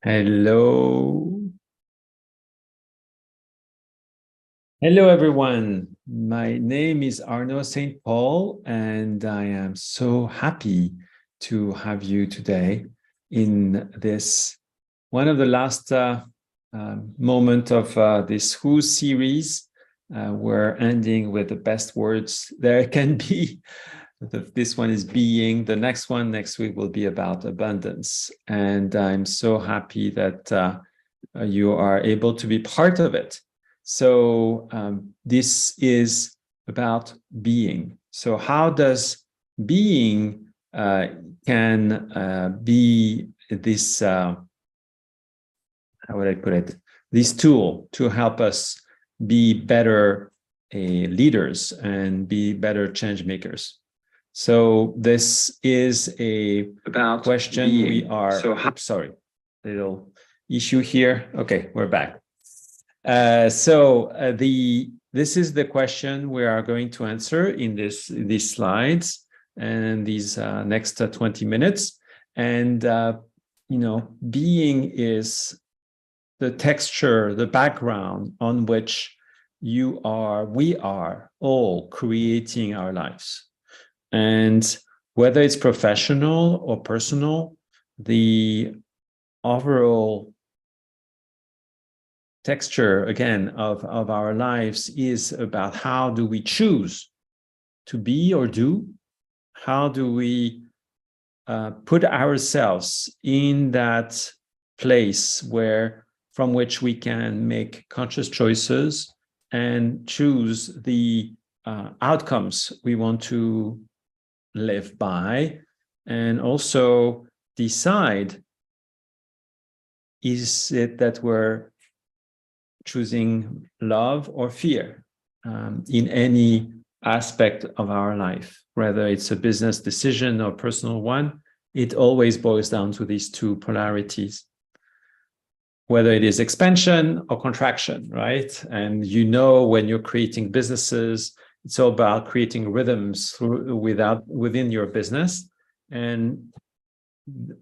Hello. Hello, everyone. My name is Arnaud St. Paul, and I am so happy to have you today in this one of the last moment of this WHOS series. We're ending with the best words there can be. This one is being. The next one next week will be about abundance. And I'm so happy that you are able to be part of it. So this is about being. So how does being can be this, how would I put it, this tool to help us be better leaders and be better change makers? So this is about question being. We are, sorry, little issue here. Okay, we're back. This is the question we are going to answer in these slides and these next 20 minutes. And being is the texture, the background on which we are all creating our lives. And whether it's professional or personal, the overall texture, again, of our lives is about how do we choose to be or do? How do we put ourselves in that place from which we can make conscious choices and choose the outcomes we want to live by, and also decide, is it that we're choosing love or fear in any aspect of our life, whether it's a business decision or personal one. It always boils down to these two polarities, whether it is expansion or contraction, right? And when you're creating businesses, it's all about creating rhythms within your business, and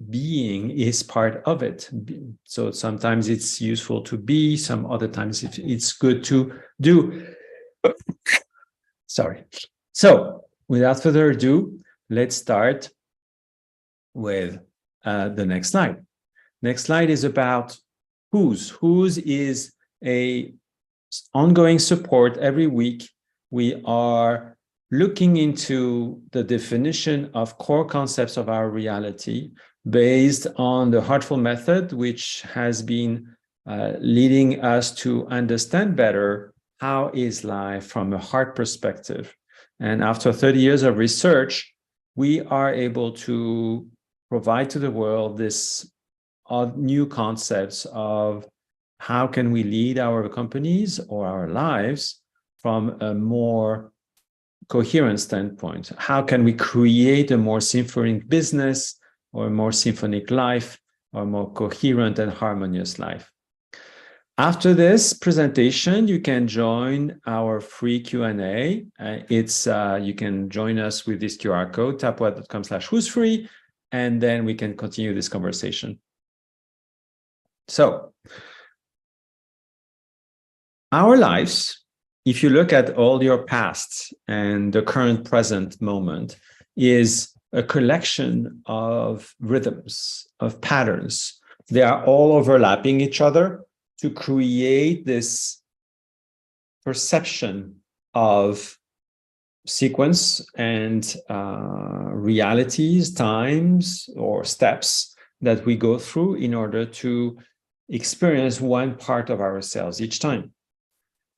being is part of it. So sometimes it's useful to be, some other times it's good to do. Sorry. So without further ado, let's start with the next slide. Next slide is about WHOS. WHOS is a ongoing support. Every week we are looking into the definition of core concepts of our reality based on the Heartful method, which has been leading us to understand better how is life from a heart perspective. And after 30 years of research, we are able to provide to the world this new concepts of how can we lead our companies or our lives from a more coherent standpoint. How can we create a more symphonic business or a more symphonic life or a more coherent and harmonious life? After this presentation, you can join our free Q&A. You can join us with this QR code, tapwhat.com/whosfree, and then we can continue this conversation. So, our lives, if you look at all your pasts and the current present moment, is a collection of rhythms, of patterns. They are all overlapping each other to create this perception of sequence and realities, times, or steps that we go through in order to experience one part of ourselves each time.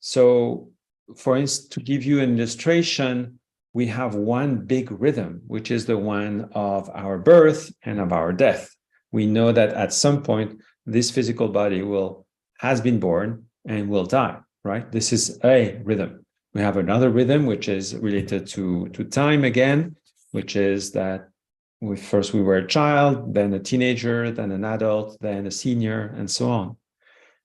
So, for instance, to give you an illustration, we have one big rhythm, which is the one of our birth and of our death. We know that at some point, this physical body has been born and will die, right? This is a rhythm. We have another rhythm, which is related to time again, which is that first we were a child, then a teenager, then an adult, then a senior, and so on.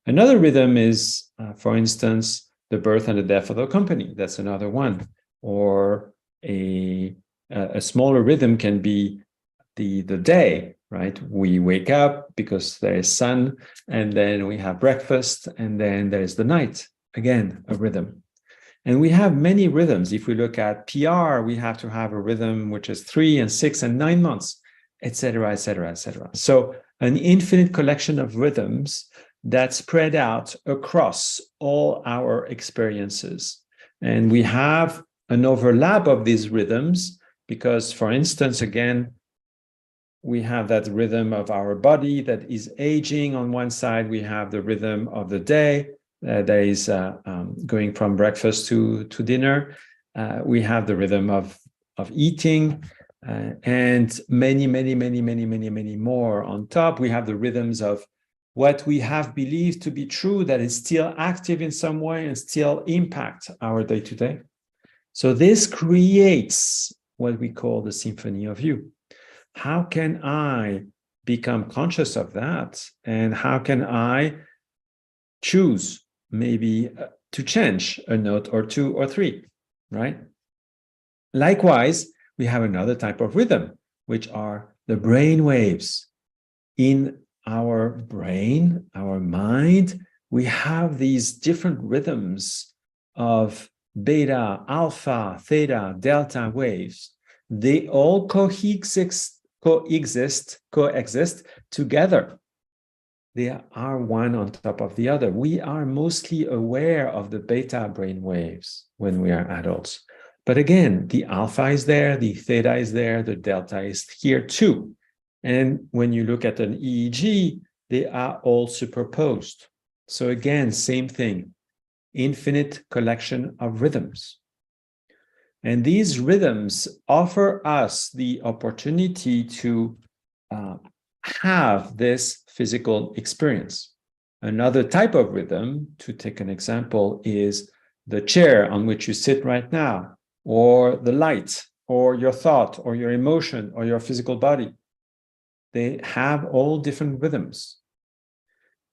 Another rhythm is, for instance, the birth and the death of a company. That's another one. Or a smaller rhythm can be the day right? We wake up because there is sun, and then we have breakfast, and then there is the night. Again, a rhythm. And we have many rhythms. If we look at PR, we have to have a rhythm which is 3 and 6 and 9 months, etc., etc., etc. So an infinite collection of rhythms that spread out across all our experiences. And we have an overlap of these rhythms because, for instance, again, we have that rhythm of our body that is aging on one side. We have the rhythm of the day that is going from breakfast to dinner. We have the rhythm of eating and many more on top. We have the rhythms of what we have believed to be true that is still active in some way and still impact our day-to-day. So this creates what we call the symphony of you. How can I become conscious of that? And how can I choose maybe to change a note or 2 or 3, right? Likewise, we have another type of rhythm, which are the brain waves. In our brain, our mind, we have these different rhythms of beta, alpha, theta, delta waves. They all coexist together. They are one on top of the other. We are mostly aware of the beta brain waves when we are adults. But again, the alpha is there, the theta is there, the delta is here too. And when you look at an EEG, they are all superposed. So again, same thing, infinite collection of rhythms. And these rhythms offer us the opportunity to have this physical experience. Another type of rhythm, to take an example, is the chair on which you sit right now, or the light, or your thought, or your emotion, or your physical body. They have all different rhythms.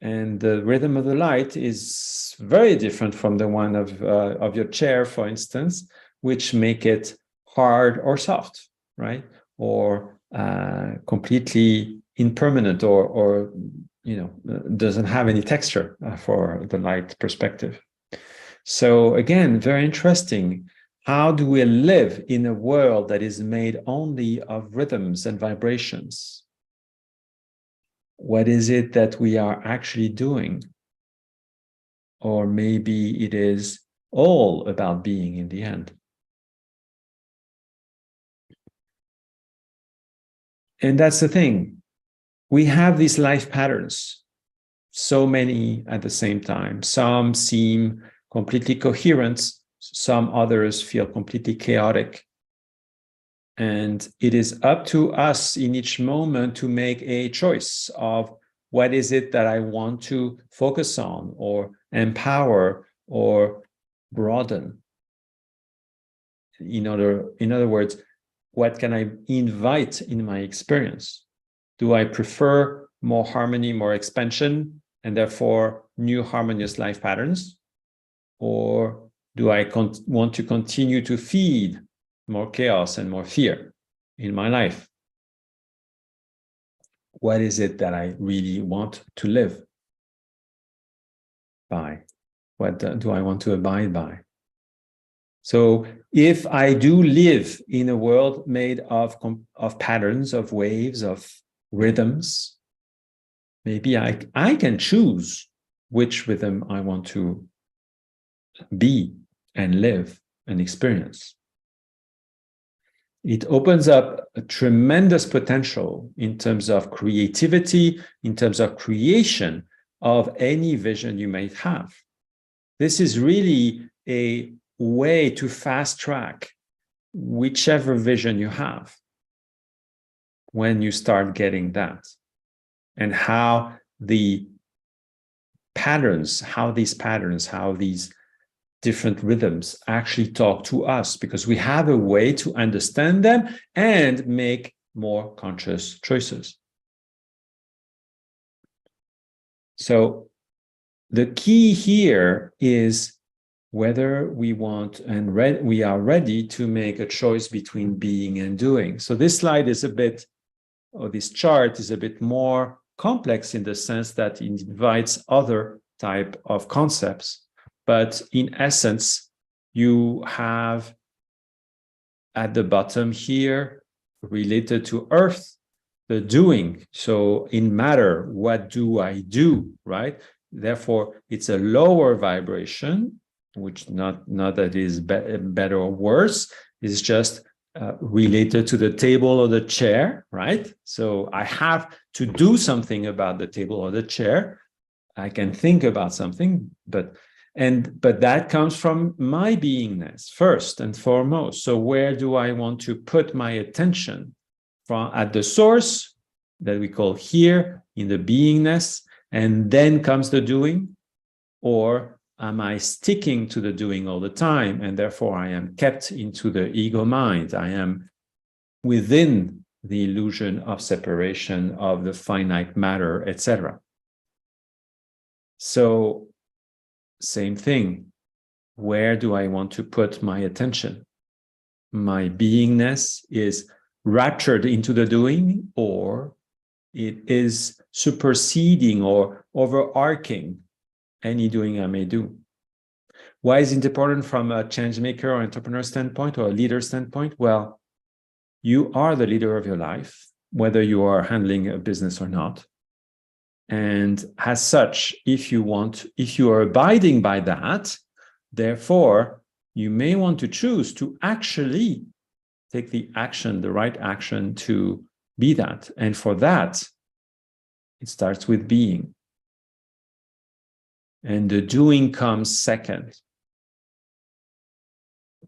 And the rhythm of the light is very different from the one of your chair, for instance, which make it hard or soft, right? Or completely impermanent, or doesn't have any texture for the light perspective. So again, very interesting. How do we live in a world that is made only of rhythms and vibrations? What is it that we are actually doing? Or maybe it is all about being in the end. And that's the thing. We have these life patterns, so many at the same time. Some seem completely coherent, some others feel completely chaotic. And it is up to us in each moment to make a choice of what is it that I want to focus on or empower or broaden. In other words, what can I invite in my experience? Do I prefer more harmony, more expansion, and therefore new harmonious life patterns? Or do I want to continue to feed more chaos and more fear in my life? What is it that I really want to live by? What do I want to abide by? So if I do live in a world made of patterns, of waves, of rhythms, maybe I can choose which rhythm I want to be and live and experience. It opens up a tremendous potential in terms of creativity, in terms of creation of any vision you might have. This is really a way to fast track whichever vision you have when you start getting that, and how these patterns, how these different rhythms actually talk to us, because we have a way to understand them and make more conscious choices. So the key here is whether we want and we are ready to make a choice between being and doing. So this slide is a bit or this chart is a bit more complex in the sense that it invites other type of concepts. But in essence, you have at the bottom here, related to earth, the doing. So in matter, what do I do, right? Therefore, it's a lower vibration, which not that it is better or worse. It's just related to the table or the chair, right? So I have to do something about the table or the chair. I can think about something, but that comes from my beingness first and foremost. So where do I want to put my attention? From at the source that we call here in the beingness, and then comes the doing, or am I sticking to the doing all the time, and therefore I am kept into the ego mind? I am within the illusion of separation of the finite matter, etc. So, same thing. Where do I want to put my attention? My beingness is raptured into the doing, or it is superseding or overarching any doing I may do. Why is it important from a change maker or entrepreneur standpoint or a leader standpoint? Well, you are the leader of your life, whether you are handling a business or not. And as such, if you are abiding by that, therefore, you may want to choose to actually take the right action to be that. And for that, it starts with being. And the doing comes second.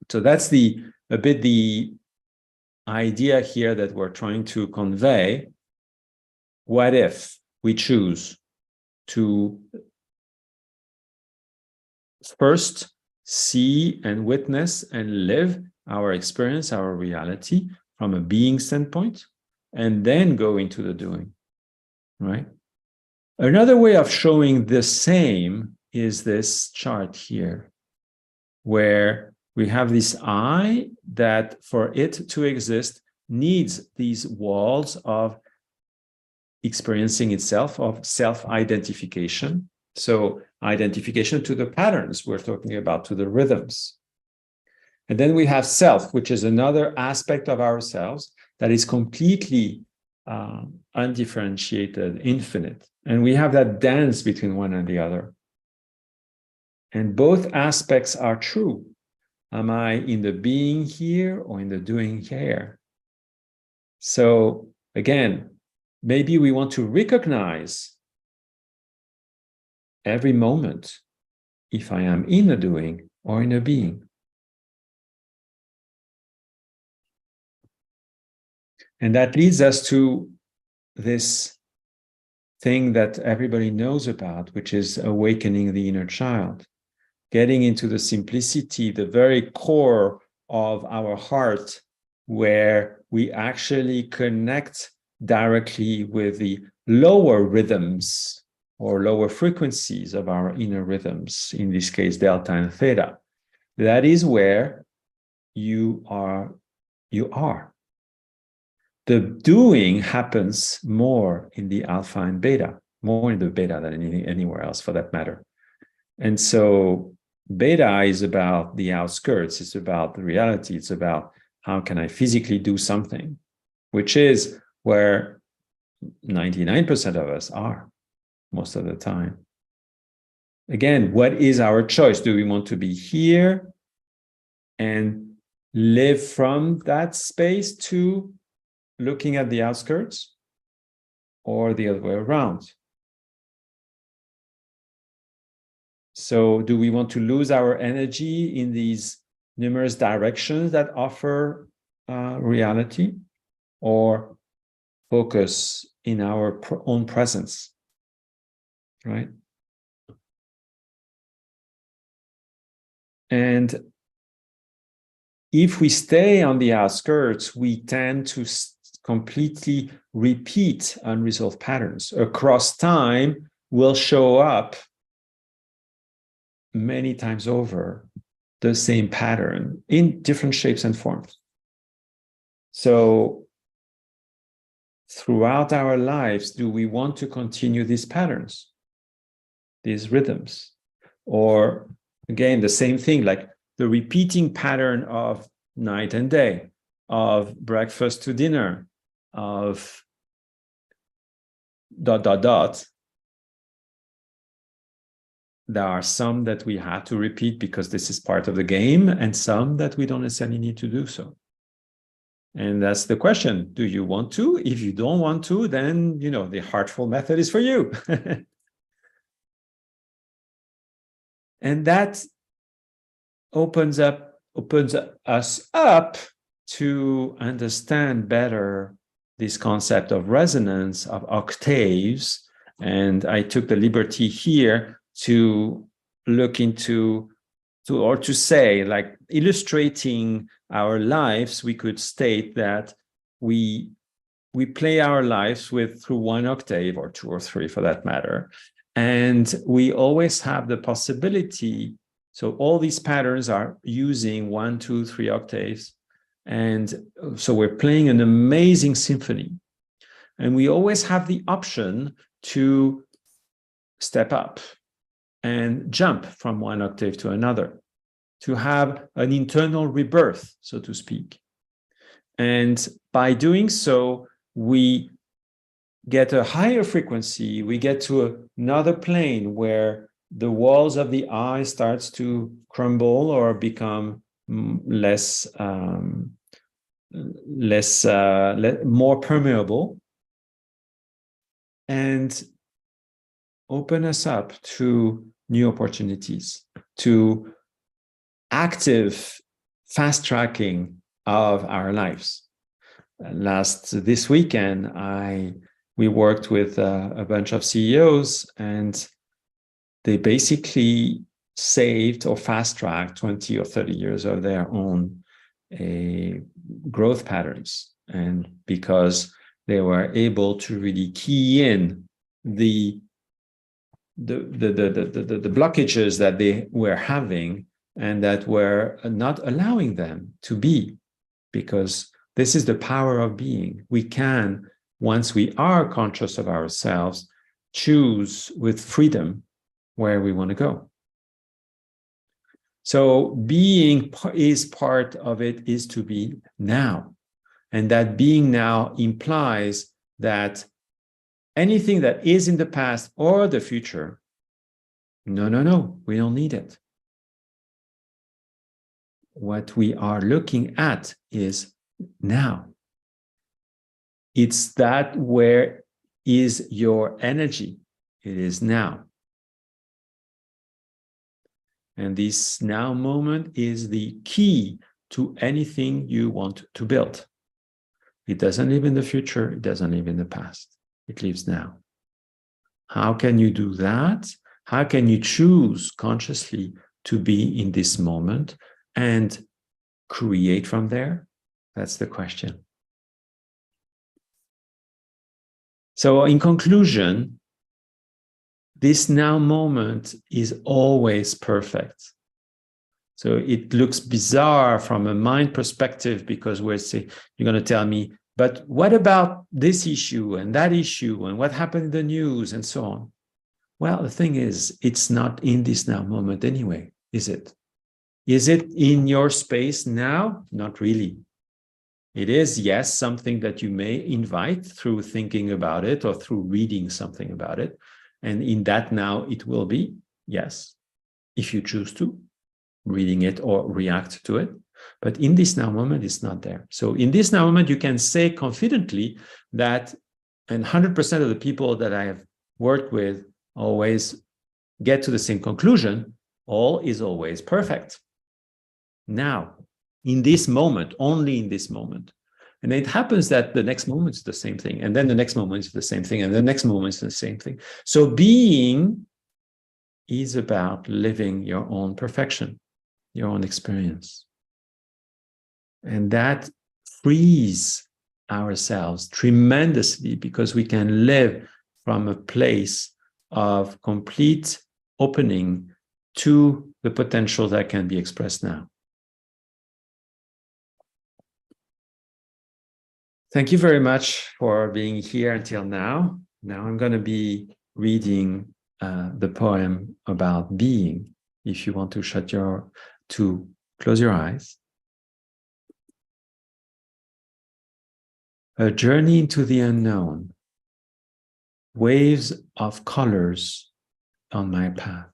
So that's a bit the idea here that we're trying to convey. What if we choose to first see and witness and live our experience, our reality from a being standpoint, and then go into the doing, right? Another way of showing the same is this chart here, where we have this I that for it to exist needs these walls of experiencing itself, of self-identification. So identification to the patterns we're talking about, to the rhythms. And then we have self, which is another aspect of ourselves that is completely undifferentiated, infinite. And we have that dance between one and the other. And both aspects are true. Am I in the being here or in the doing here? So again, maybe we want to recognize every moment if I am in a doing or in a being. And that leads us to this thing that everybody knows about, which is awakening the inner child, getting into the simplicity, the very core of our heart, where we actually connect directly with the lower rhythms or lower frequencies of our inner rhythms, in this case, delta and theta. That is where you are. The doing happens more in the alpha and beta, more in the beta than anywhere else for that matter. And so beta is about the outskirts, it's about the reality, it's about how can I physically do something, which is where 99% of us are most of the time. Again, what is our choice? Do we want to be here and live from that space to looking at the outskirts, or the other way around? So do we want to lose our energy in these numerous directions that offer reality, or focus in our own presence, right? And if we stay on the outskirts, we tend to completely repeat unresolved patterns. Across time will show up many times over, the same pattern in different shapes and forms. So throughout our lives, do we want to continue these patterns, these rhythms? Or again, the same thing, like the repeating pattern of night and day, of breakfast to dinner, of ... There are some that we have to repeat because this is part of the game, and some that we don't necessarily need to do so. And that's the question. Do you want to? If you don't want to, then, the heartful method is for you. And that opens us up to understand better this concept of resonance, of octaves. And I took the liberty here to look into, or to say, like, illustrating our lives, we could state that we play our lives through one octave, or two or three for that matter. And we always have the possibility. So all these patterns are using 1, 2, 3 octaves. And so we're playing an amazing symphony. And we always have the option to step up and jump from one octave to another, to have an internal rebirth, so to speak. And by doing so, we get a higher frequency, we get to another plane where the walls of the eye starts to crumble or become more permeable, and open us up to new opportunities, to active fast tracking of our lives. This weekend, we worked with a bunch of CEOs, and they basically saved or fast tracked 20 or 30 years of their own growth patterns. And because they were able to really key in the blockages that they were having and that were not allowing them to be, because this is the power of being. We can, once we are conscious of ourselves, choose with freedom where we want to go. So being is part of it, is to be now. And that being now implies that anything that is in the past or the future, no, we don't need it. What we are looking at is now. It's that where is your energy. It is now. And this now moment is the key to anything you want to build. It doesn't live in the future. It doesn't live in the past. It lives now. How can you do that? How can you choose consciously to be in this moment and create from there? That's the question. So in conclusion, this now moment is always perfect. So it looks bizarre from a mind perspective, because you're going to tell me, but what about this issue and that issue and what happened in the news and so on? Well, the thing is, it's not in this now moment anyway, is it? Is it in your space now? Not really. It is, yes, something that you may invite through thinking about it or through reading something about it. And in that now, it will be, yes, if you choose to, reading it or react to it. But in this now moment, it's not there. So in this now moment, you can say confidently that, and 100% of the people that I have worked with always get to the same conclusion, all is always perfect. Now, in this moment, only in this moment. And it happens that the next moment is the same thing, and then the next moment is the same thing, and the next moment is the same thing. So being is about living your own perfection, your own experience. And that frees ourselves tremendously, because we can live from a place of complete opening to the potential that can be expressed now. Thank you very much for being here until now. Now I'm going to be reading the poem about being. If you want to close your eyes. A journey into the unknown. Waves of colors on my path.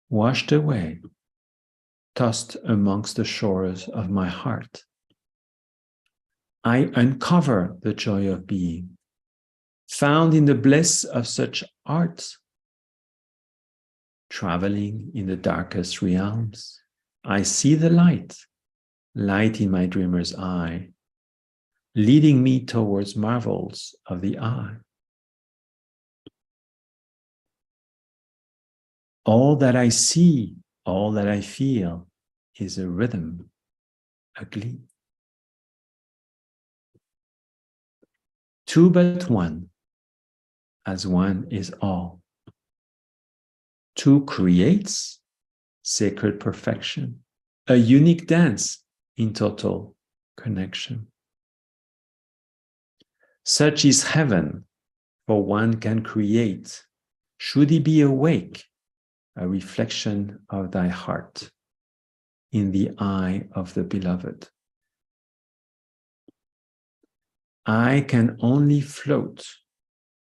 Washed away, tossed amongst the shores of my heart. I uncover the joy of being, found in the bliss of such art. Traveling in the darkest realms, I see the light in my dreamer's eye, leading me towards marvels of the eye. All that I see, all that I feel is a rhythm, a glee. Two but one, as one is all. Two creates sacred perfection, a unique dance in total connection. Such is heaven, for one can create, should he be awake, a reflection of thy heart in the eye of the beloved. I can only float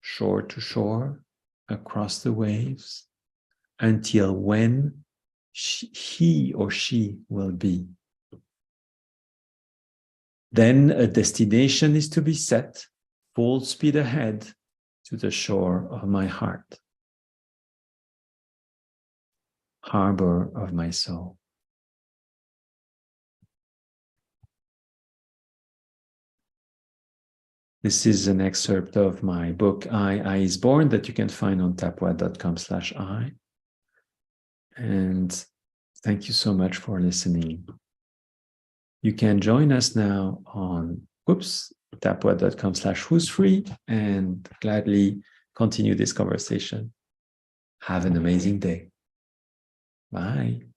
shore to shore across the waves until when he or she will be. Then a destination is to be set, full speed ahead to the shore of my heart, harbor of my soul. This is an excerpt of my book, I is Born, that you can find on tapwad.com/I. And thank you so much for listening. You can join us now on tapwad.com/who's free and gladly continue this conversation. Have an amazing day. Bye.